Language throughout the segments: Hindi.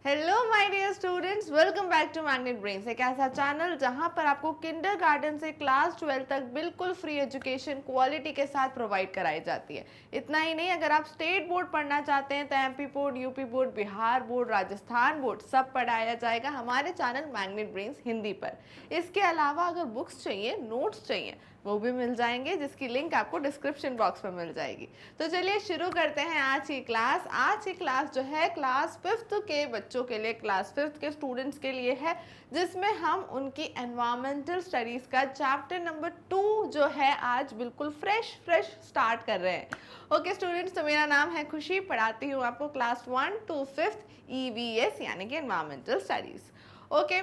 Hello my dear students, welcome back to magnet brains, एक ऐसा चैनल जहां पर आपको किंडरगार्टन से क्लास 12 तक बिल्कुल फ्री एजुकेशन क्वालिटी के साथ प्रोवाइड कराई जाती है। इतना ही नहीं, अगर आप स्टेट बोर्ड पढ़ना चाहते हैं तो MP board, UP board, Bihar board, Rajasthan board सब पढ़ाया जाएगा हमारे चैनल मैग्नेट ब्रेन्स हिंदी पर। इसके अलावा अगर बुक्स चाहिए, नोट्स चाहिए, वो भी मिल जाएंगे, जिसकी लिंक आपको डिस्क्रिप्शन बॉक्स में मिल जाएगी। तो चलिए शुरू करते हैं आज की क्लास। आज की क्लास जो है क्लास 5th के बच्चों के लिए, क्लास 5th के स्टूडेंट्स के लिए है, जिसमें हम उनकी एनवायरमेंटल स्टडीज का चैप्टर नंबर 2 जो है आज बिल्कुल फ्रेश स्टार्ट कर रहे हैं। ओके स्टूडेंट्स, तो मेरा नाम है खुशी, पढ़ाती हूँ आपको क्लास 1 to 5th EVS यानी कि एनवायरमेंटल स्टडीज। ओके,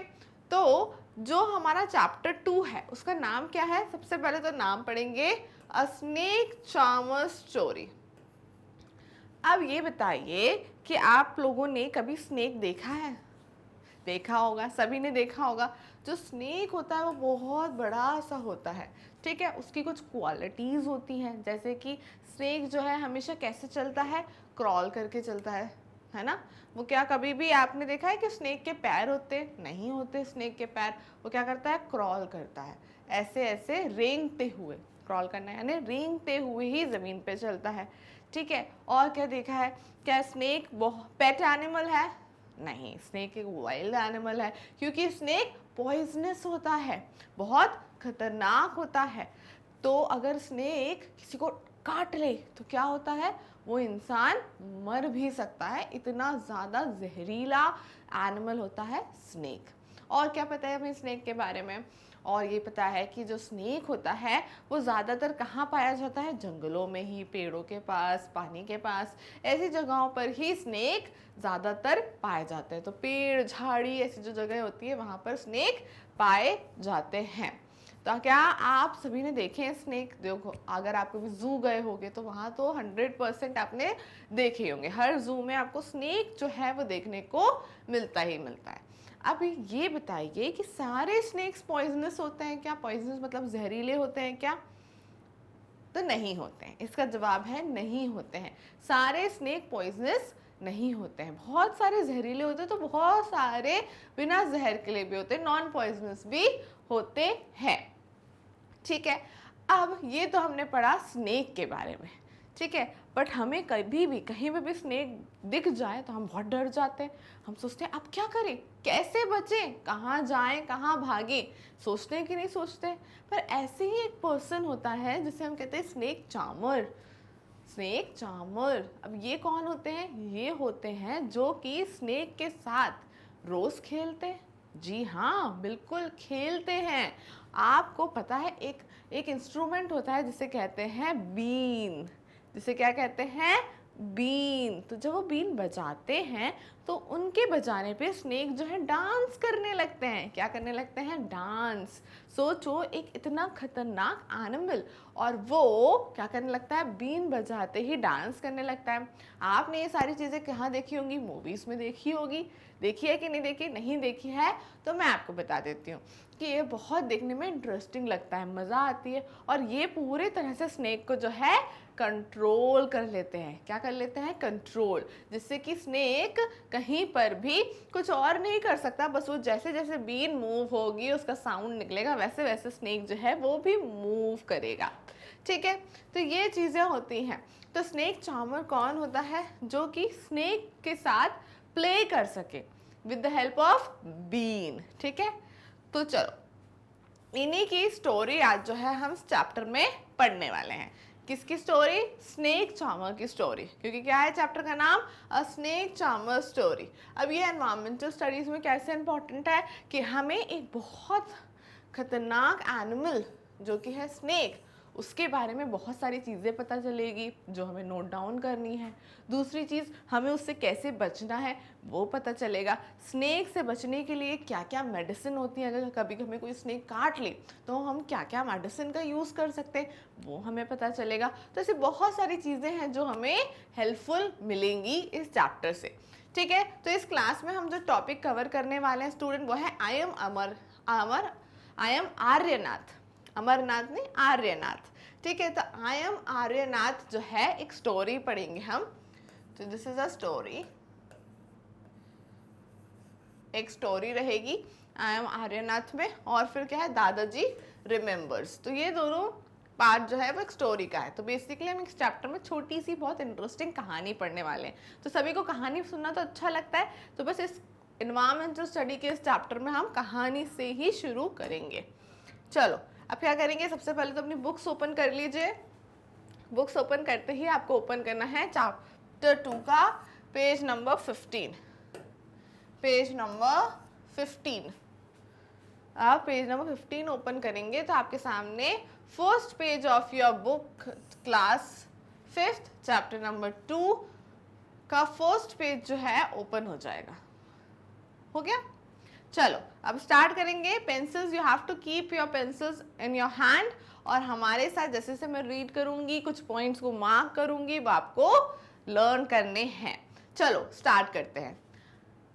तो जो हमारा चैप्टर 2 है उसका नाम क्या है? सबसे पहले तो नाम पढ़ेंगे अ स्नेक चार्मर स्टोरी। अब ये बताइए कि आप लोगों ने कभी स्नेक देखा है? देखा होगा, सभी ने देखा होगा। जो स्नेक होता है वो बहुत बड़ा सा होता है, ठीक है। उसकी कुछ क्वालिटीज़ होती हैं, जैसे कि स्नेक जो है हमेशा कैसे चलता है? क्रॉल करके चलता है ना। वो क्या कभी भी आपने देखा है कि स्नेक के पैर होते? नहीं होते स्नेक के पैर। वो क्या करता है? क्रॉल करता है, ऐसे ऐसे रेंगते हुए। क्रॉल करना यानी रेंगते हुए ही ज़मीन पे चलता है, ठीक है। और क्या देखा है? क्या स्नेक पेट एनिमल है? नहीं, स्नेक एक वाइल्ड एनिमल है, क्योंकि स्नेक पॉइजनस होता है, बहुत खतरनाक होता है। तो अगर स्नेक किसी को काट ले तो क्या होता है? वो इंसान मर भी सकता है, इतना ज़्यादा जहरीला एनिमल होता है स्नेक। और क्या पता है हमें स्नेक के बारे में? और ये पता है कि जो स्नेक होता है वो ज़्यादातर कहाँ पाया जाता है? जंगलों में ही, पेड़ों के पास, पानी के पास, ऐसी जगहों पर ही स्नेक ज़्यादातर पाए जाते हैं। तो पेड़, झाड़ी, ऐसी जो जगह होती है वहाँ पर स्नेक पाए जाते हैं। तो क्या आप सभी ने देखे हैं स्नेक? देखो, अगर आप कभी जू गए होंगे तो वहाँ तो 100% आपने देखे होंगे। हर जू में आपको स्नेक जो है वो देखने को मिलता ही मिलता है। अब ये बताइए कि सारे स्नेक्स पॉइजनस होते हैं क्या? पॉइजनस मतलब जहरीले होते हैं क्या? तो नहीं होते हैं। इसका जवाब है नहीं होते हैं। सारे स्नेक पॉइजनस नहीं होते हैं। बहुत सारे जहरीले होते हैं, तो बहुत सारे बिना जहर के लिए भी होते हैं, नॉन पॉइजनस भी होते हैं, ठीक है। अब ये तो हमने पढ़ा स्नेक के बारे में, ठीक है। बट हमें कभी भी कहीं पे भी स्नेक दिख जाए तो हम बहुत डर जाते हैं। हम सोचते हैं अब क्या करें, कैसे बचें, कहाँ जाएं, कहाँ भागें, सोचते हैं कि नहीं सोचते? पर ऐसे ही एक पर्सन होता है जिसे हम कहते हैं स्नेक चार्मर। स्नेक चार्मर, अब ये कौन होते हैं? ये होते हैं जो कि स्नेक के साथ रोज खेलते हैं। जी हाँ, बिल्कुल खेलते हैं। आपको पता है एक इंस्ट्रूमेंट होता है जिसे कहते हैं बीन। जिसे क्या कहते हैं? बीन। तो जब वो बीन बजाते हैं तो उनके बजाने पे स्नेक जो है डांस करने लगते हैं। क्या करने लगते हैं? डांस। सोचो, एक इतना खतरनाक एनिमल और वो क्या करने लगता है? बीन बजाते ही डांस करने लगता है। आपने ये सारी चीज़ें कहाँ देखी होंगी? मूवीज़ में देखी होगी। देखी है कि नहीं देखी? नहीं देखी है तो मैं आपको बता देती हूँ कि ये बहुत देखने में इंटरेस्टिंग लगता है, मज़ा आती है। और ये पूरे तरह से स्नेक को जो है कंट्रोल कर लेते हैं। क्या कर लेते हैं? कंट्रोल, जिससे कि स्नेक कहीं पर भी कुछ और नहीं कर सकता। बस वो जैसे जैसे बीन मूव होगी, उसका साउंड निकलेगा, वैसे वैसे स्नेक जो है वो भी मूव करेगा, ठीक है। तो ये चीज़ें होती हैं। तो स्नेक चार्मर कौन होता है? जो कि स्नेक के साथ प्ले कर सके with the help of been, ठीक है। तो चलो, इन्हीं की स्टोरी आज जो है हम चैप्टर में पढ़ने वाले हैं। किसकी स्टोरी? स्नेक चार्मर की स्टोरी, क्योंकि क्या है चैप्टर का नाम? अ स्नेक चार्मर स्टोरी। अब ये एनवायरमेंटल स्टडीज में कैसे इंपॉर्टेंट है कि हमें एक बहुत खतरनाक एनिमल जो कि है स्नेक, उसके बारे में बहुत सारी चीज़ें पता चलेगी जो हमें नोट डाउन करनी है। दूसरी चीज़, हमें उससे कैसे बचना है वो पता चलेगा। स्नेक से बचने के लिए क्या क्या मेडिसिन होती है, अगर कभी हमें कोई स्नेक काट ले तो हम क्या क्या मेडिसिन का यूज़ कर सकते हैं वो हमें पता चलेगा। तो ऐसी बहुत सारी चीज़ें हैं जो हमें हेल्पफुल मिलेंगी इस चैप्टर से, ठीक है। तो इस क्लास में हम जो टॉपिक कवर करने वाले हैं स्टूडेंट, वो है आई एम आर्यनाथ। अमरनाथ नहीं, आर्यनाथ, ठीक है। तो आई एम आर्यनाथ जो है एक स्टोरी पढ़ेंगे हम। तो दिस इज अ स्टोरी। एक स्टोरी रहेगी आई एम आर्यनाथ में, और फिर क्या है दादाजी रिमेम्बर्स। तो ये दोनों पार्ट जो है वो एक स्टोरी का है। तो बेसिकली हम इस चैप्टर में छोटी सी बहुत इंटरेस्टिंग कहानी पढ़ने वाले हैं। तो सभी को कहानी सुनना तो अच्छा लगता है, तो बस इस एनवायरमेंटल स्टडी के इस चैप्टर में हम कहानी से ही शुरू करेंगे। चलो अब क्या करेंगे, सबसे पहले तो अपनी बुक्स ओपन कर लीजिए। बुक्स ओपन करते ही आपको ओपन करना है चैप्टर 2 का पेज नंबर 15। पेज नंबर 15, आप पेज नंबर 15 ओपन करेंगे तो आपके सामने first page of your book class 5th chapter number 2 का फर्स्ट पेज जो है ओपन हो जाएगा। हो गया? चलो अब स्टार्ट करेंगे। Pencils, you have to keep your pencils in your hand, और हमारे साथ जैसे जैसे मैं रीड करूंगी कुछ पॉइंट्स को मार्क करूंगी, वो आपको लर्न करने हैं। चलो स्टार्ट करते हैं।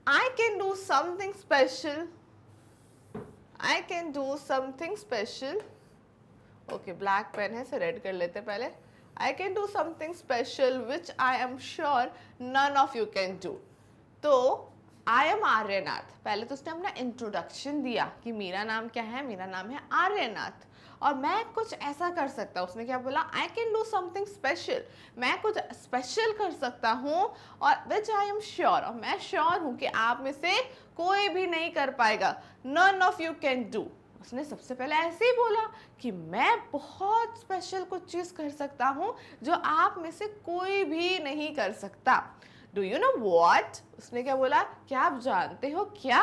I can do something special. I can do something special. Okay, black pen है, से रेड कर लेते पहले। I can do something special which I am sure none of you can do. तो I am आर्यनाथ, पहले तो उसने अपना इंट्रोडक्शन दिया कि मेरा नाम क्या है, मेरा नाम है आर्यनाथ और मैं कुछ ऐसा कर सकता हूँ। उसने क्या बोला, I can do something special, मैं कुछ स्पेशल कर सकता हूँ, और विच आई एम श्योर, और मैं श्योर हूँ कि आप में से कोई भी नहीं कर पाएगा, none of you can do. उसने सबसे पहले ऐसे ही बोला कि मैं बहुत स्पेशल कुछ चीज़ कर सकता हूँ जो आप में से कोई भी नहीं कर सकता। डू यू नो वॉट, उसने क्या बोला, क्या आप जानते हो क्या?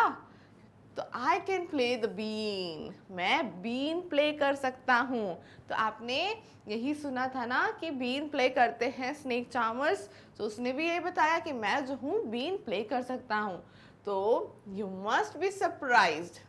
तो I can play the been, मैं बीन प्ले कर सकता हूँ। तो आपने यही सुना था ना कि बीन प्ले करते हैं स्नेक चार्मर्स, तो उसने भी यही बताया कि मैं जो हूँ बीन प्ले कर सकता हूँ। तो you must be surprised,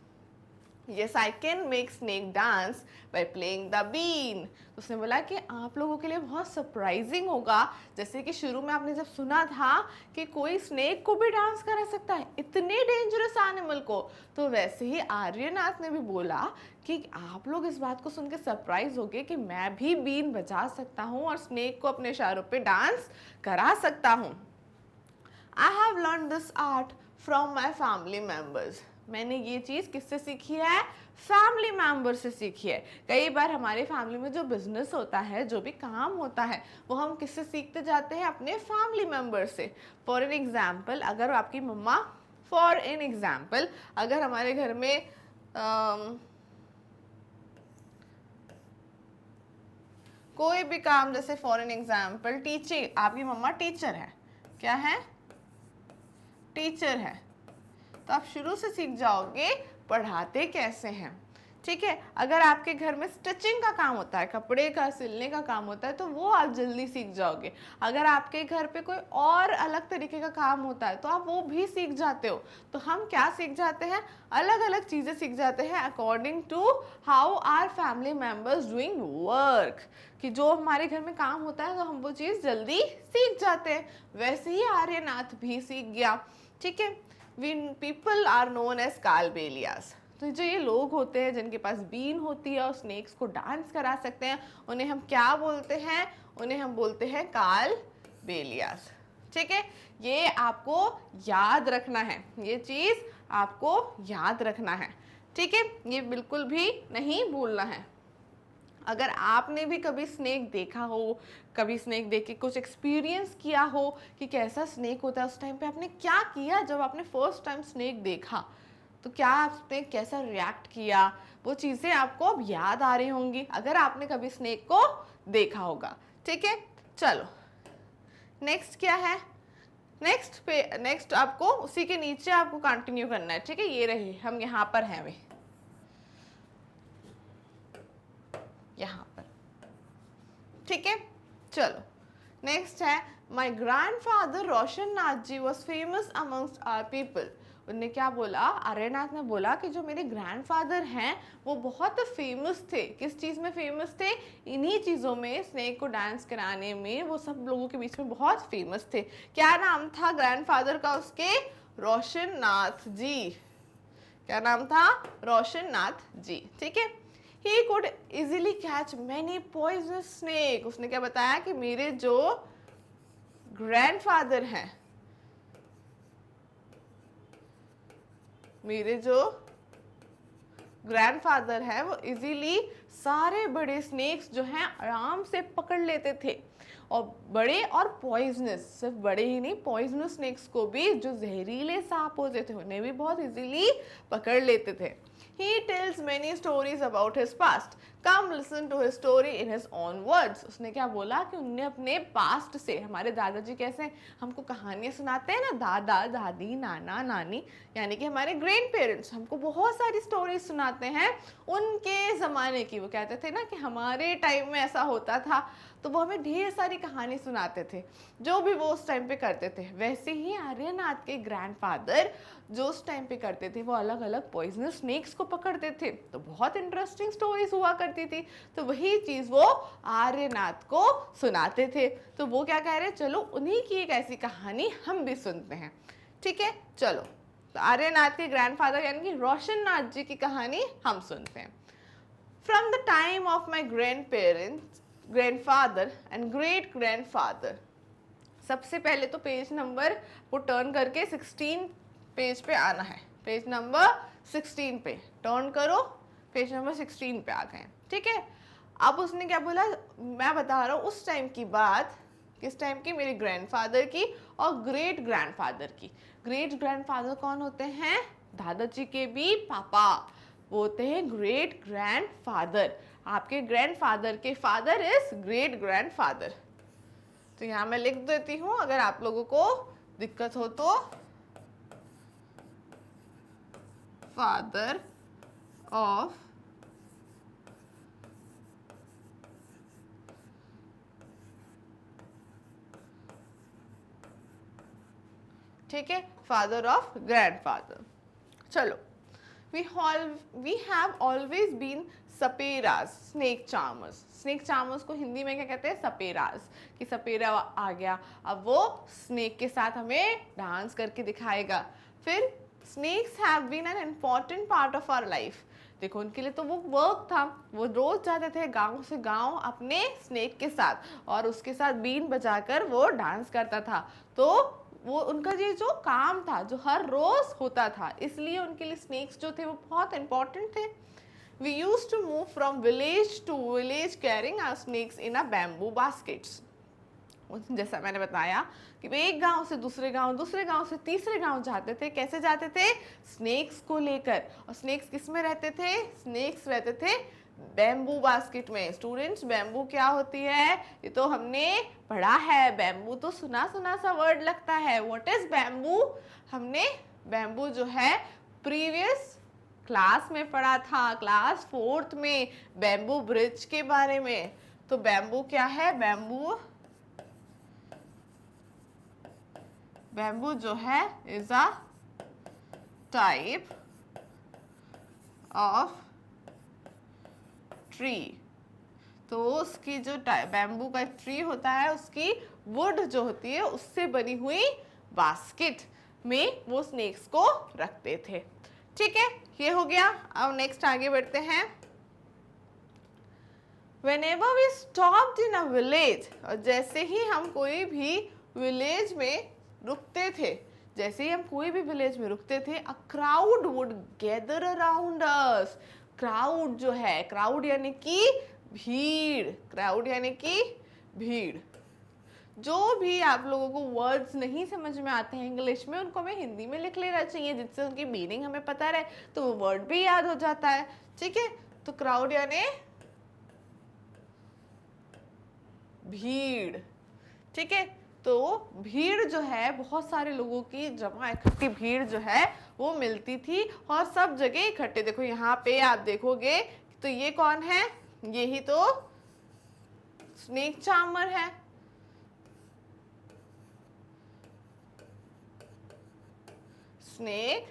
Yes, I can make snake dance by playing the bean. तो उसने बोला कि आप लोगों के लिए बहुत सरप्राइजिंग होगा, जैसे कि शुरू में आपने जब सुना था कि कोई स्नेक को भी डांस करा सकता है, इतने डेंजरस एनिमल को, तो वैसे ही आर्यनाथ ने भी बोला कि आप लोग इस बात को सुन के सरप्राइज होगे कि मैं भी बीन बजा सकता हूँ और स्नेक को अपने इशारों पे डांस करा सकता हूँ। I have learned this art from my family members. मैंने ये चीज़ किससे सीखी है? फैमिली मेम्बर से सीखी है। कई बार हमारे फैमिली में जो बिजनेस होता है, जो भी काम होता है, वो हम किससे सीखते जाते हैं? अपने फैमिली मेम्बर से। फॉर एन एग्जाम्पल, अगर आपकी मम्मा, फॉर एन एग्जाम्पल अगर हमारे घर में कोई भी काम, जैसे फॉर एन एग्जाम्पल टीचिंग, आपकी मम्मा टीचर है, क्या है? टीचर है, तो आप शुरू से सीख जाओगे पढ़ाते कैसे हैं। ठीक है, अगर आपके घर में स्टिचिंग का काम होता है, कपड़े का सिलने का काम होता है, तो वो आप जल्दी सीख जाओगे। अगर आपके घर पे कोई और अलग तरीके का काम होता है तो आप वो भी सीख जाते हो। तो हम क्या सीख जाते हैं? अलग अलग चीज़ें सीख जाते हैं according to how our family members doing work, कि जो हमारे घर में काम होता है तो हम वो चीज़ जल्दी सीख जाते हैं। वैसे ही आर्यनाथ भी सीख गया। ठीक है, people are known as Kalbelias. तो जो ये लोग होते हैं जिनके पास बीन होती है और स्नेक्स को डांस करा सकते हैं, उन्हें हम क्या बोलते हैं? उन्हें हम बोलते हैं कालबेलियास। ठीक है, ये आपको याद रखना है, ये चीज़ आपको याद रखना है। ठीक है, ये बिल्कुल भी नहीं भूलना है। अगर आपने भी कभी स्नेक देखा हो, कभी स्नेक देख के कुछ एक्सपीरियंस किया हो कि कैसा स्नेक होता है, उस टाइम पे आपने क्या किया जब आपने फर्स्ट टाइम स्नेक देखा, तो क्या आपने कैसा रिएक्ट किया, वो चीज़ें आपको अब याद आ रही होंगी अगर आपने कभी स्नेक को देखा होगा। ठीक है, चलो नेक्स्ट क्या है? नेक्स्ट आपको उसी के नीचे आपको कंटिन्यू करना है। ठीक है, ये रही, हम यहाँ पर हैं, वे यहाँ पर। ठीक है, चलो नेक्स्ट है, my grandfather Roshan Nath ji was famous amongst our people. उन्होंने क्या बोला? आर्यनाथ ने बोला कि जो मेरे ग्रैंडफादर हैं वो बहुत फेमस थे। किस चीज़ में फेमस थे? इन्हीं चीज़ों में, स्नेक को डांस कराने में वो सब लोगों के बीच में बहुत फेमस थे। क्या नाम था ग्रैंडफादर का उसके? रोशन नाथ जी। क्या नाम था? रोशन नाथ जी। ठीक है, He could easily catch many poisonous snake. उसने क्या बताया कि मेरे जो ग्रैंडफादर हैं मेरे जो ग्रैंडफादर है वो इजीली सारे बड़े स्नेक्स जो हैं आराम से पकड़ लेते थे, और बड़े और पॉइजनस, सिर्फ बड़े ही नहीं, पॉइजनस स्नेक्स को भी, जो जहरीले सांप होते थे उन्हें भी बहुत इजीली पकड़ लेते थे। He tells many stories about his past. Come listen to his story in his own words. उसने क्या बोला कि उनने अपने पास्ट से, हमारे दादाजी कैसे हमको कहानियां सुनाते हैं ना, दादा दादी नाना नानी, यानी कि हमारे ग्रैंड पेरेंट्स हमको बहुत सारी स्टोरीज सुनाते हैं उनके ज़माने की। वो कहते थे ना कि हमारे टाइम में ऐसा होता था, तो वो हमें ढेर सारी कहानी सुनाते थे, जो भी वो उस टाइम पे करते थे। वैसे ही आर्यनाथ के ग्रैंडफादर जो उस टाइम पे करते थे, वो अलग अलग पॉइजनस स्नेक्स को पकड़ते थे, तो बहुत इंटरेस्टिंग स्टोरीज हुआ करती थी। तो वही चीज़ वो आर्यनाथ को सुनाते थे। तो वो क्या कह रहे हैं, चलो उन्हीं की एक ऐसी कहानी हम भी सुनते हैं। ठीक है, चलो। तो आर्यनाथ के ग्रैंडफादर यानी कि रोशन नाथ जी की कहानी हम सुनते हैं। From the time of my grandfather and great grandfather. सबसे पहले तो पेज नंबर को टर्न करके 16 पेज पे आना है। पेज नंबर 16 पे टर्न करो, पेज नंबर 16 पे आ गए। ठीक है, अब उसने क्या बोला, मैं बता रहा हूँ उस टाइम की बात। किस टाइम की? मेरे ग्रैंडफादर की और ग्रेट ग्रैंडफादर की। ग्रेट ग्रैंडफादर कौन होते हैं? दादाजी के भी पापा, वो होते हैं ग्रेट ग्रैंडफादर। आपके ग्रैंडफादर के फादर इज ग्रेट ग्रैंडफादर। तो यहाँ मैं लिख देती हूँ, अगर आप लोगों को दिक्कत हो तो। फादर ऑफ ठीक है, फादर ऑफ ग्रैंडफादर। चलो, वी हैव ऑलवेज बीन सपेराज स्नेक चार्मर्स। स्नेक चार्मर्स को हिंदी में क्या कहते हैं? सपेराज। कि सपेरा आ गया, अब वो स्नेक के साथ हमें डांस करके दिखाएगा। फिर snakes have been an important part of our life. देखो, उनके लिए तो वो वर्क था, वो रोज जाते थे गांव से गांव अपने स्नेक के साथ, और उसके साथ बीन बजाकर वो डांस करता था। तो वो उनका ये जो काम था, जो हर रोज होता था, इसलिए उनके लिए स्नेक्स जो थे वो बहुत इंपॉर्टेंट थे। We used to move from village to village carrying our snakes in a bamboo baskets. जैसा मैंने बताया कि वे एक गांव से दूसरे गांव, दूसरे गांव से तीसरे गांव जाते थे। कैसे जाते थे? स्नेक्स को लेकर। और स्नेक्स किस में रहते थे? स्नेक्स रहते थे बैम्बू बास्केट में। स्टूडेंट्स, बैम्बू क्या होती है? ये तो हमने पढ़ा है। बैम्बू तो सुना सुना सा वर्ड लगता है। What is bamboo? हमने बैम्बू जो है प्रीवियस क्लास में पढ़ा था, क्लास 4th में, बैम्बू ब्रिज के बारे में। तो बैम्बू क्या है? बैम्बू जो है is a type of tree. तो उसकी जो बैम्बू का ट्री होता है, उसकी वुड जो होती है, उससे बनी हुई बास्केट में वो स्नेक्स को रखते थे। ठीक है, ये हो गया। अब नेक्स्ट आगे बढ़ते हैं। Whenever we stopped in a village, और जैसे ही हम कोई भी विलेज में रुकते थे, जैसे ही हम कोई भी विलेज में रुकते थे, a crowd would gather around us. Crowd जो है, क्राउड यानी कि भीड़, क्राउड यानी कि भीड़। जो भी आप लोगों को वर्ड्स नहीं समझ में आते हैं इंग्लिश में, उनको हमें हिंदी में लिख लेना चाहिए, जिससे उनकी मीनिंग हमें पता रहे, तो वो वर्ड भी याद हो जाता है। ठीक है, तो क्राउड यानी भीड़। ठीक है, तो भीड़ जो है, बहुत सारे लोगों की जमा इकट्ठी भीड़ जो है वो मिलती थी, और सब जगह इकट्ठे। देखो यहाँ पे आप देखोगे तो ये कौन है? यही तो स्नेक चार्मर है। स्नेक,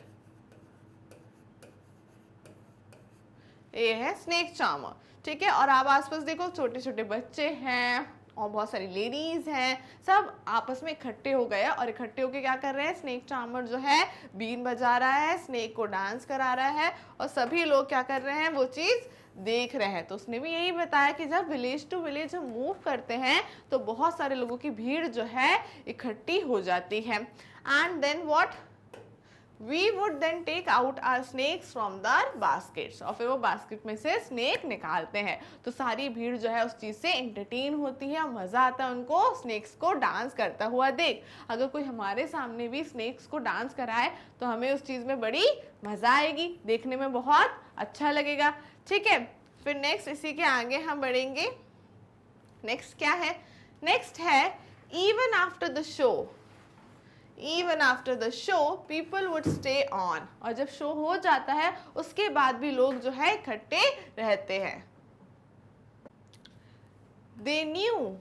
ये है स्नेक चार्मर। ठीक है, और आप आसपास देखो, छोटे छोटे बच्चे हैं और बहुत सारी लेडीज हैं, सब आपस में इकट्ठे हो गए, और इकट्ठे होके क्या कर रहे हैं? स्नेक चार्मर जो है बीन बजा रहा है, स्नेक को डांस करा रहा है, और सभी लोग क्या कर रहे हैं? वो चीज देख रहे हैं। तो उसने भी यही बताया कि जब विलेज टू विलेज हम मूव करते हैं तो बहुत सारे लोगों की भीड़ जो है इकट्ठी हो जाती है। And then what? We would then take out our snakes from the baskets, और फिर वो बास्केट में से स्नेक निकालते हैं। तो सारी भीड़ जो है उस चीज़ से एंटरटेन होती है, मज़ा आता है उनको स्नेक्स को डांस करता हुआ देख। अगर कोई हमारे सामने भी स्नेक्स को डांस कराए तो हमें उस चीज़ में बड़ी मज़ा आएगी, देखने में बहुत अच्छा लगेगा। ठीक है, फिर नेक्स्ट इसी के आगे हम बढ़ेंगे। नेक्स्ट क्या है? नेक्स्ट है even after the show, even after the show people would stay on, और जब शो हो जाता है उसके बाद भी लोग जो है इकट्ठे रहते हैं। They knew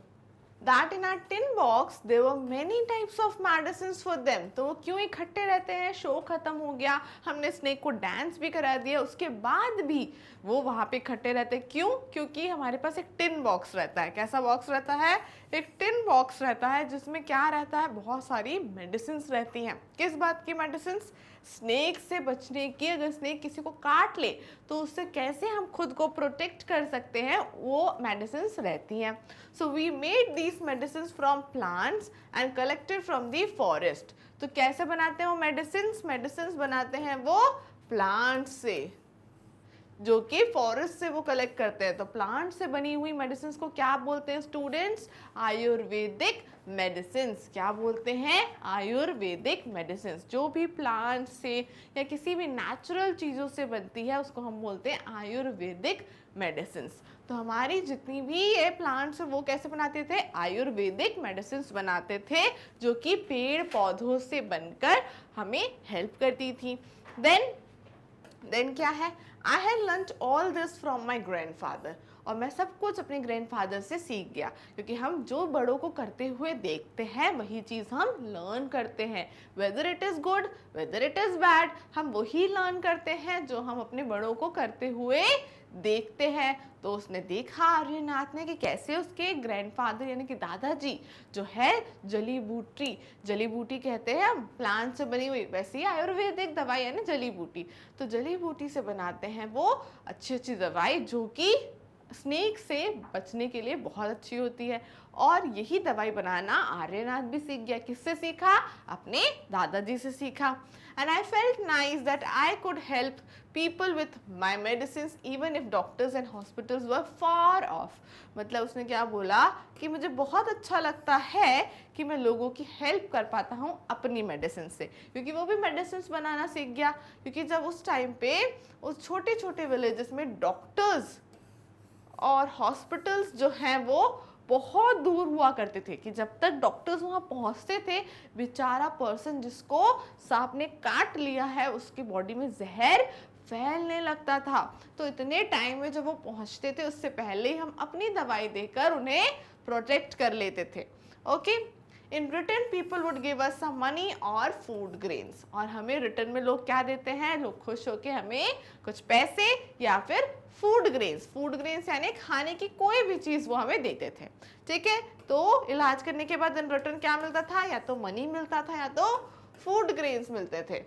that in our tin box there were many types of medicines for them। तो वो क्यों इकट्ठे रहते हैं? शो खत्म हो गया, हमने स्नेक को डांस भी करा दिया, उसके बाद भी वो वहाँ पे इकट्ठे रहते हैं। क्यों? क्योंकि हमारे पास एक टिन बॉक्स रहता है। कैसा बॉक्स रहता है? एक टिन बॉक्स रहता है जिसमें क्या रहता है? बहुत सारी मेडिसिन रहती हैं। किस बात की मेडिसिन? स्नेक से बचने की। अगर स्नेक किसी को काट ले तो उससे कैसे हम खुद को प्रोटेक्ट कर सकते हैं, वो मेडिसिन रहती हैं। So we made these medicine from plants and collected from the forest. तो कैसे बनाते हैं वो मेडिसिन? मेडिसिन बनाते हैं वो प्लांट से, जो कि फॉरेस्ट से वो कलेक्ट करते हैं। तो प्लांट से बनी हुई मेडिसिन को क्या बोलते हैं स्टूडेंट्स? आयुर्वेदिक मेडिसिन। क्या बोलते हैं? आयुर्वेदिक मेडिसिन। जो भी प्लांट से या किसी भी नेचुरल चीज़ों से बनती है उसको हम बोलते हैं आयुर्वेदिक मेडिसिन। तो हमारी जितनी भी ये प्लांट्स वो कैसे बनाते थे? आयुर्वेदिक मेडिसिन बनाते थे, जो कि पेड़ पौधों से बनकर हमें हेल्प करती थी। देन क्या है? I had learn all this from my grandfather, और मैं सब कुछ अपने ग्रैंडफादर से सीख गया, क्योंकि हम जो बड़ों को करते हुए देखते हैं वही चीज़ हम लर्न करते हैं। Whether it is good, whether it is bad, हम वही लर्न करते हैं जो हम अपने बड़ों को करते हुए देखते हैं। तो उसने देखा आर्यनाथ ने कि कैसे उसके ग्रैंडफादर यानी कि दादाजी जो है जली बूटी कहते हैं हम, प्लांट से बनी हुई, वैसे ही आयुर्वेदिक दवाई है ना जली बूटी, तो जली बूटी से बनाते हैं वो अच्छी दवाई जो कि स्नेक से बचने के लिए बहुत अच्छी होती है। और यही दवाई बनाना आर्यनाथ भी सीख गया। किससे सीखा? अपने दादाजी से सीखा। And I felt nice that I could help people with my medicines even if doctors and hospitals were far off। मतलब उसने क्या बोला कि मुझे बहुत अच्छा लगता है कि मैं लोगों की हेल्प कर पाता हूँ अपनी मेडिसिन से, क्योंकि वो भी मेडिसिन बनाना सीख गया। क्योंकि जब उस टाइम पे उस छोटे छोटे विलेजेस में डॉक्टर्स और हॉस्पिटल्स जो हैं वो बहुत दूर हुआ करते थे, कि जब तक डॉक्टर्स वहाँ पहुँचते थे बेचारा पर्सन जिसको सांप ने काट लिया है उसकी बॉडी में जहर फैलने लगता था। तो इतने टाइम में जब वो पहुँचते थे उससे पहले ही हम अपनी दवाई देकर उन्हें प्रोटेक्ट कर लेते थे। Okay, in return people would give us some money और फूड ग्रेन्स, और हमें रिटर्न में लोग क्या देते हैं? लोग खुश होकर हमें कुछ पैसे या फिर फूड ग्रेन्स यानी खाने की कोई भी चीज़ वो हमें देते थे। ठीक है, तो इलाज करने के बाद इन रिटर्न क्या मिलता था? या तो मनी मिलता था या तो फूड ग्रेन्स मिलते थे।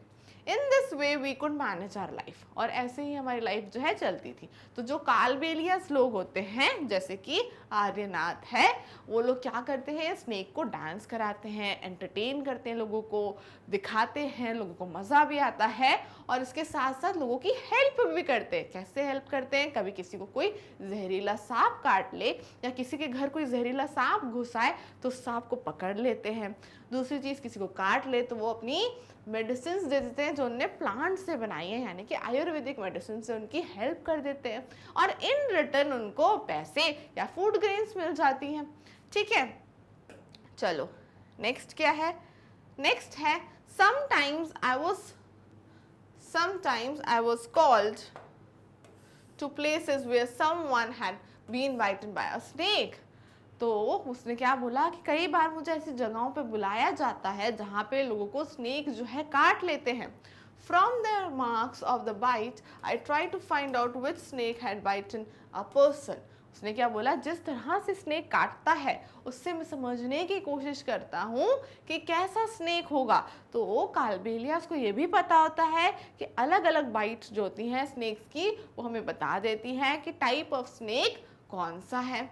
In this way we could manage our life, और ऐसे ही हमारी लाइफ जो है चलती थी। तो जो कालबेलियस लोग होते हैं जैसे कि आर्यनाथ है, वो लोग क्या करते हैं? स्नेक को डांस कराते हैं, एंटरटेन करते हैं, लोगों को दिखाते हैं, लोगों को मज़ा भी आता है, और इसके साथ साथ लोगों की हेल्प भी करते हैं। कैसे हेल्प करते हैं? कभी किसी को कोई जहरीला सांप काट ले या किसी के घर कोई जहरीला सांप घुस आए तो सांप को पकड़ लेते हैं। दूसरी चीज़, किसी को काट ले तो वो अपनी मेडिसिन दे देते हैं जो उन्होंने प्लांट से बनाई है, यानी कि आयुर्वेदिक मेडिसिन से उनकी हेल्प कर देते हैं, और इन रिटर्न उनको पैसे या फूड ग्रेन्स मिल जाती हैं। ठीक है, चलो नेक्स्ट क्या है? नेक्स्ट है sometimes I was called to places where someone had been bitten by a snake। तो उसने क्या बोला कि कई बार मुझे ऐसी जगहों पे बुलाया जाता है जहाँ पे लोगों को स्नेक जो है काट लेते हैं। From the marks of the bite, I try to find out which snake had bitten a person। उसने क्या बोला? जिस तरह से स्नेक काटता है उससे मैं समझने की कोशिश करता हूँ कि कैसा स्नेक होगा। तो कालबेलियास को ये भी पता होता है कि अलग अलग बाइट्स जो होती हैं स्नेक्स की वो हमें बता देती हैं कि टाइप ऑफ स्नेक कौन सा है।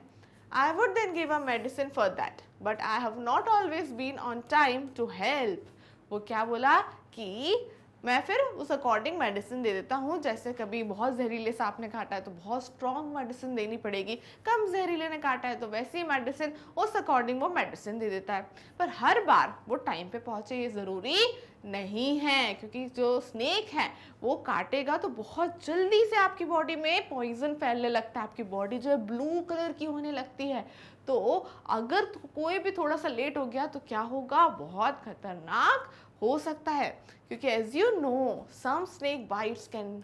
I would then give a medicine for that, but I have not always been on time to help। वो क्या बोला कि मैं फिर उस अकॉर्डिंग मेडिसिन दे देता हूँ। जैसे कभी बहुत जहरीले सांप ने काटा है तो बहुत स्ट्रॉन्ग मेडिसिन देनी पड़ेगी, कम जहरीले ने काटा है तो वैसी मेडिसिन, उस अकॉर्डिंग वो मेडिसिन दे देता है। पर हर बार वो टाइम पे पहुँचे ये ज़रूरी नहीं है, क्योंकि जो स्नेक है वो काटेगा तो बहुत जल्दी से आपकी बॉडी में पॉइजन फैलने लगता है, आपकी बॉडी जो है ब्लू कलर की होने लगती है। तो अगर कोई भी थोड़ा सा लेट हो गया तो क्या होगा, बहुत खतरनाक हो सकता है, क्योंकि as you know some snake bites can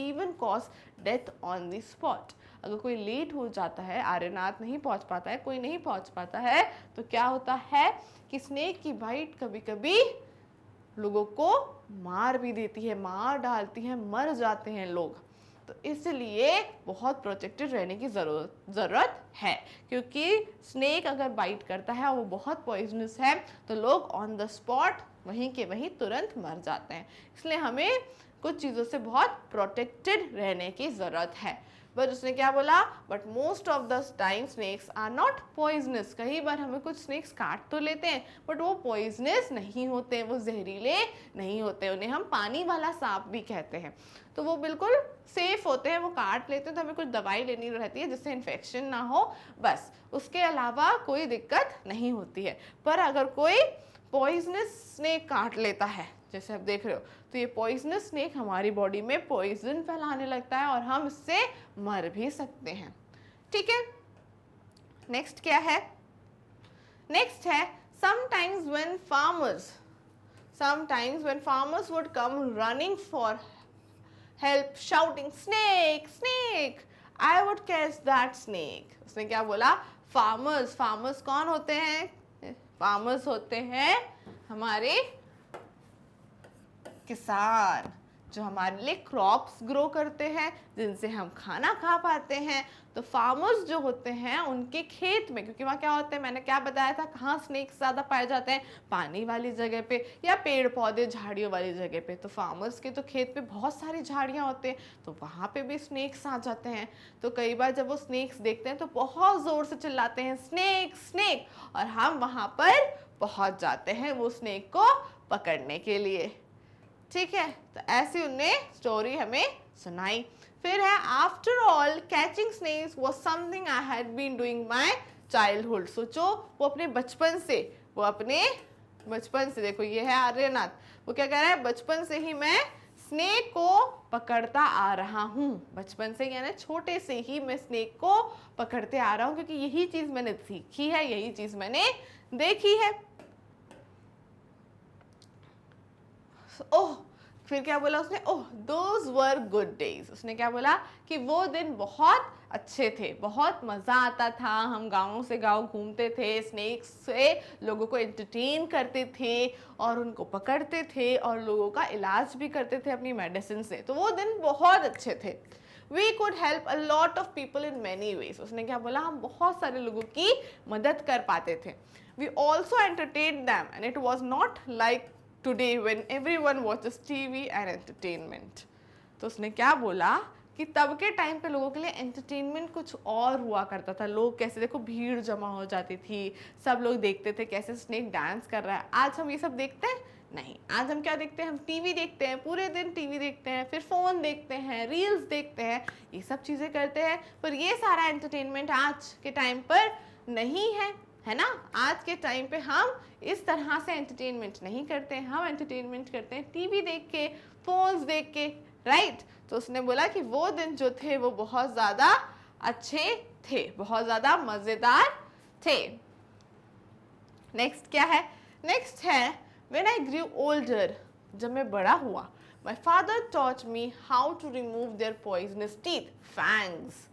even cause death on the spot. अगर कोई लेट हो जाता है, आर्यनाथ नहीं पहुंच पाता है, कोई नहीं पहुंच पाता है, तो क्या होता है कि स्नेक की बाइट कभी कभी लोगों को मार भी देती है, मार डालती है, मर जाते हैं लोग। तो इसलिए बहुत प्रोटेक्टेड रहने की ज़रूरत है, क्योंकि स्नेक अगर बाइट करता है और वो बहुत पॉइजनस है तो लोग ऑन द स्पॉट वहीं के वहीं तुरंत मर जाते हैं। इसलिए हमें कुछ चीज़ों से बहुत प्रोटेक्टेड रहने की ज़रूरत है। बट उसने क्या बोला, but most of the time snakes are not poisonous. कई बार हमें कुछ स्नेक्स काट तो लेते हैं बट वो पॉइजनस नहीं होते, वो जहरीले नहीं होते। उन्हें हम पानी वाला सांप भी कहते हैं। तो वो बिल्कुल सेफ होते हैं, वो काट लेते हैं तो हमें कुछ दवाई लेनी रहती है जिससे इन्फेक्शन ना हो, बस उसके अलावा कोई दिक्कत नहीं होती है। पर अगर कोई पॉइजनस स्नेक काट लेता है, जैसे आप देख रहे हो, तो ये पॉइजनस स्नेक हमारी बॉडी में पॉइजन फैलाने लगता है और हम इससे मर भी सकते हैं। ठीक है, नेक्स्ट क्या है, नेक्स्ट है sometimes when farmers would come running for help shouting snake snake, I would catch that snake। उसने क्या बोला, फार्मर्स कौन होते हैं, फार्मर्स होते हैं हमारे किसान, जो हमारे लिए क्रॉप्स ग्रो करते हैं जिनसे हम खाना खा पाते हैं। तो फार्मर्स जो होते हैं उनके खेत में, क्योंकि वहाँ क्या होता है, मैंने क्या बताया था, कहाँ स्नेक्स ज़्यादा पाए जाते हैं, पानी वाली जगह पे या पेड़ पौधे झाड़ियों वाली जगह पे। तो फार्मर्स के तो खेत पे बहुत सारी झाड़ियाँ होते हैं, तो वहाँ पे भी स्नेक्स आ जाते हैं। तो कई बार जब वो स्नेक्स देखते हैं तो बहुत ज़ोर से चिल्लाते हैं स्नेक स्नेक, और हम वहाँ पर पहुँच जाते हैं वो स्नेक को पकड़ने के लिए। ठीक है, तो ऐसी उनने स्टोरी हमें सुनाई। फिर है after all catching snakes was something I had been doing my childhood. सोचो वो अपने बचपन से, देखो ये है आर्यनाथ, वो क्या कह रहा है, बचपन से ही मैं स्नेक को पकड़ता आ रहा हूँ। बचपन से यानी छोटे से ही मैं स्नेक को पकड़ते आ रहा हूँ, क्योंकि यही चीज मैंने सीखी है, यही चीज मैंने देखी है। ओह, फिर क्या बोला उसने, ओह दोज वर गुड डेज। उसने क्या बोला कि वो दिन बहुत अच्छे थे, बहुत मज़ा आता था, हम गाँव से गाँव घूमते थे, स्नेक्स से लोगों को एंटरटेन करते थे और उनको पकड़ते थे और लोगों का इलाज भी करते थे अपनी मेडिसिन से। तो वो दिन बहुत अच्छे थे। We could help a lot of people in many ways। उसने क्या बोला, हम बहुत सारे लोगों की मदद कर पाते थे। We also entertained them and it was not like today when everyone watches TV and entertainment। तो उसने क्या बोला कि तब के टाइम पे लोगों के लिए एंटरटेनमेंट कुछ और हुआ करता था। लोग कैसे, देखो भीड़ जमा हो जाती थी, सब लोग देखते थे कैसे स्नेक डांस कर रहा है। आज हम ये सब देखते हैं नहीं, आज हम क्या देखते हैं, हम टीवी देखते हैं, पूरे दिन टीवी देखते हैं, फिर फ़ोन देखते हैं, रील्स देखते हैं, ये सब चीज़ें करते हैं। पर ये सारा एंटरटेनमेंट आज के टाइम पर नहीं है ना। आज के टाइम पे हम इस तरह से एंटरटेनमेंट नहीं करते हैं, हम एंटरटेनमेंट करते हैं टीवी देख के, फोन्स देख के, राइट। तो उसने बोला कि वो दिन जो थे वो बहुत ज़्यादा अच्छे थे, बहुत ज़्यादा मज़ेदार थे। नेक्स्ट क्या है, नेक्स्ट है व्हेन आई ग्रू ओल्डर, जब मैं बड़ा हुआ, my father taught me how to remove their poisonous teeth fangs.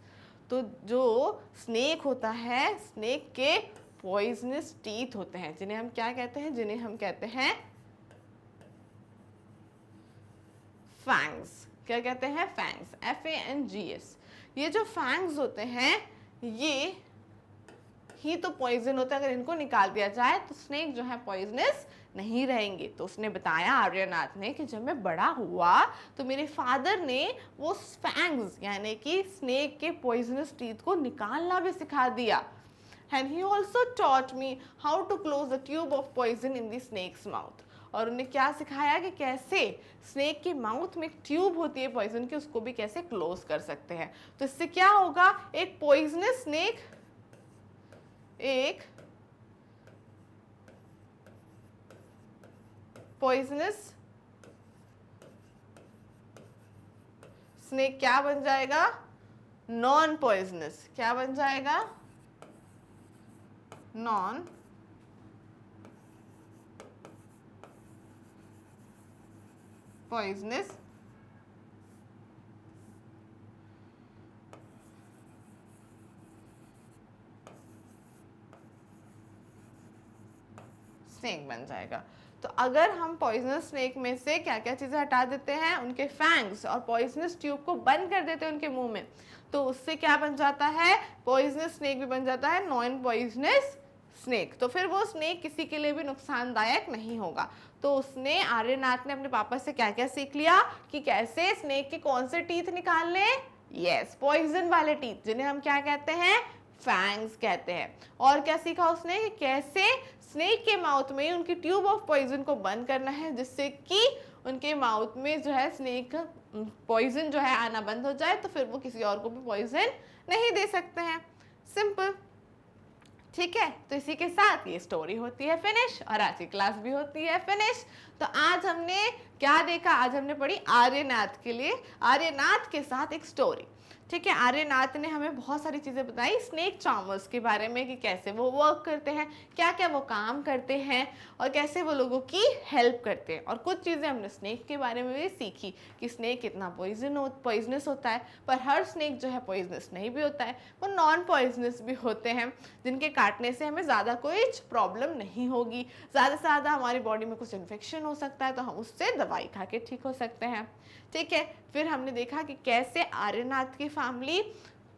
तो जो स्नेक होता है, स्नेक के पॉइजनस टीथ होते हैं, जिन्हें हम क्या कहते हैं, जिन्हें हम कहते हैं फैंग्स। क्या कहते हैं, फैंग्स, FANGS। ये जो फैंग्स होते हैं ये ही तो पॉइजन होता है, अगर इनको निकाल दिया जाए तो स्नेक जो है पॉइजनस नहीं रहेंगे। तो उसने बताया आर्यनाथ ने कि जब मैं बड़ा हुआ तो मेरे फादर ने वो फैंग्स यानी कि स्नेक के पॉइजनस टीथ को निकालना भी सिखा दिया। And he also taught me how to close the tube of poison in the snake's mouth। और उन्हें क्या सिखाया कि कैसे स्नेक के माउथ में एक ट्यूब होती है पॉइजन की, उसको भी कैसे क्लोज कर सकते हैं। तो इससे क्या होगा, एक पॉइजनस स्नेक, एक पॉइजनस स्नेक क्या बन जाएगा, नॉन पॉइजनस। क्या बन जाएगा, नॉन पॉइजनस स्नेक बन जाएगा। तो अगर हम पॉइजनस स्नेक में से क्या क्या चीजें हटा देते हैं, उनके फैंग्स और पॉइजनस ट्यूब को बंद कर देते हैं उनके मुंह में, तो उससे क्या बन जाता है, पॉइजनस स्नेक भी बन जाता है नॉन पॉइजनस स्नेक। तो फिर वो स्नेक किसी के लिए भी नुकसानदायक नहीं होगा। तो उसने, आर्यनाथ ने अपने पापा से क्या क्या सीख लिया कि कैसे स्नेक के कौन से टीथ निकालने, यस पॉइजन वाले टीथ, जिन्हें हम क्या कहते हैं, फैंग्स कहते हैं। और क्या सीखा उसने कि कैसे स्नेक के माउथ में उनकी ट्यूब ऑफ पॉइजन को बंद करना है, जिससे कि उनके माउथ में जो है स्नेक पॉइजन जो है आना बंद हो जाए, तो फिर वो किसी और को भी पॉइजन नहीं दे सकते हैं। सिंपल, ठीक है। तो इसी के साथ ये स्टोरी होती है फिनिश और आज की क्लास भी होती है फिनिश। तो आज हमने क्या देखा, आज हमने पढ़ी आर्यनाथ के लिए, आर्यनाथ के साथ एक स्टोरी। ठीक है, आर्यनाथ ने हमें बहुत सारी चीज़ें बताई स्नेक चार्मर्स के बारे में कि कैसे वो वर्क करते हैं, क्या क्या वो काम करते हैं और कैसे वो लोगों की हेल्प करते हैं। और कुछ चीज़ें हमने स्नेक के बारे में भी सीखी कि स्नेक कितना पॉइजनस होता है, पर हर स्नेक जो है पॉइजनस नहीं भी होता है, वो नॉन पॉइजनस भी होते हैं, जिनके काटने से हमें ज़्यादा कोई प्रॉब्लम नहीं होगी। ज़्यादा से ज़्यादा हमारी बॉडी में कुछ इन्फेक्शन हो सकता है तो हम उससे दवाई खा के ठीक हो सकते हैं। ठीक है, फिर हमने देखा कि कैसे आर्यनाथ की फैमिली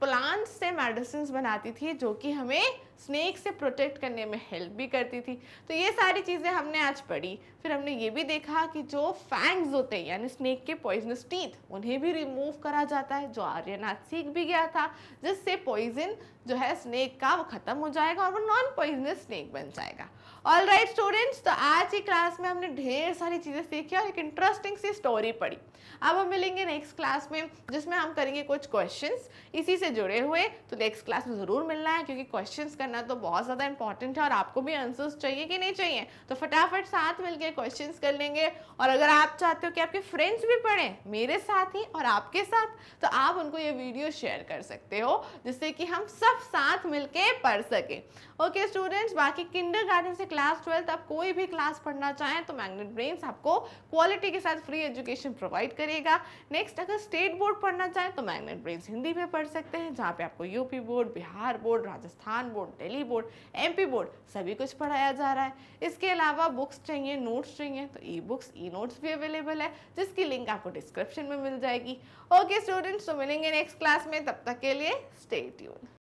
प्लांट से मेडिसिन बनाती थी जो कि हमें स्नेक से प्रोटेक्ट करने में हेल्प भी करती थी। तो ये सारी चीज़ें हमने आज पढ़ी। फिर हमने ये भी देखा कि जो फैंग्स होते हैं यानी स्नेक के पॉइजनस टीथ, उन्हें भी रिमूव करा जाता है, जो आर्यनाथ सीख भी गया था, जिससे पॉइजन जो है स्नेक का वो खत्म हो जाएगा और वो नॉन पॉइजनस स्नेक बन जाएगा। ऑल राइट स्टूडेंट्स, तो आज की क्लास में हमने ढेर सारी चीज़ें सीखी और एक इंटरेस्टिंग सी स्टोरी पढ़ी। अब हम मिलेंगे नेक्स्ट क्लास में, जिसमें हम करेंगे कुछ क्वेश्चंस इसी से जुड़े हुए। तो नेक्स्ट क्लास में ज़रूर मिलना है, क्योंकि क्वेश्चंस करना तो बहुत ज़्यादा इंपॉर्टेंट है और आपको भी आंसर्स चाहिए कि नहीं चाहिए। तो फटाफट साथ मिलकर क्वेश्चंस कर लेंगे। और अगर आप चाहते हो कि आपके फ्रेंड्स भी पढ़ें मेरे साथ ही और आपके साथ, तो आप उनको ये वीडियो शेयर कर सकते हो, जिससे कि हम सब साथ मिलके पढ़ सकें। ओके स्टूडेंट्स, बाकी किंडरगार्टन से क्लास 12 आप कोई भी क्लास पढ़ना चाहें तो मैग्नेट ब्रेन्स आपको क्वालिटी के साथ फ्री एजुकेशन प्रोवाइड करेगा। नेक्स्ट, अगर स्टेट बोर्ड पढ़ना चाहें तो मैग्नेट ब्रेन्स हिंदी में पढ़ सकते हैं, जहाँ पे आपको UP board, Bihar board, Rajasthan board, Delhi board, MP board सभी कुछ पढ़ाया जा रहा है। इसके अलावा बुक्स चाहिए, नोट्स चाहिए तो ई बुक्स, ई नोट्स भी अवेलेबल है, जिसकी लिंक आपको डिस्क्रिप्शन में मिल जाएगी। ओके स्टूडेंट्स, तो मिलेंगे नेक्स्ट क्लास में, तब तक के लिए स्टे ट्यून्ड।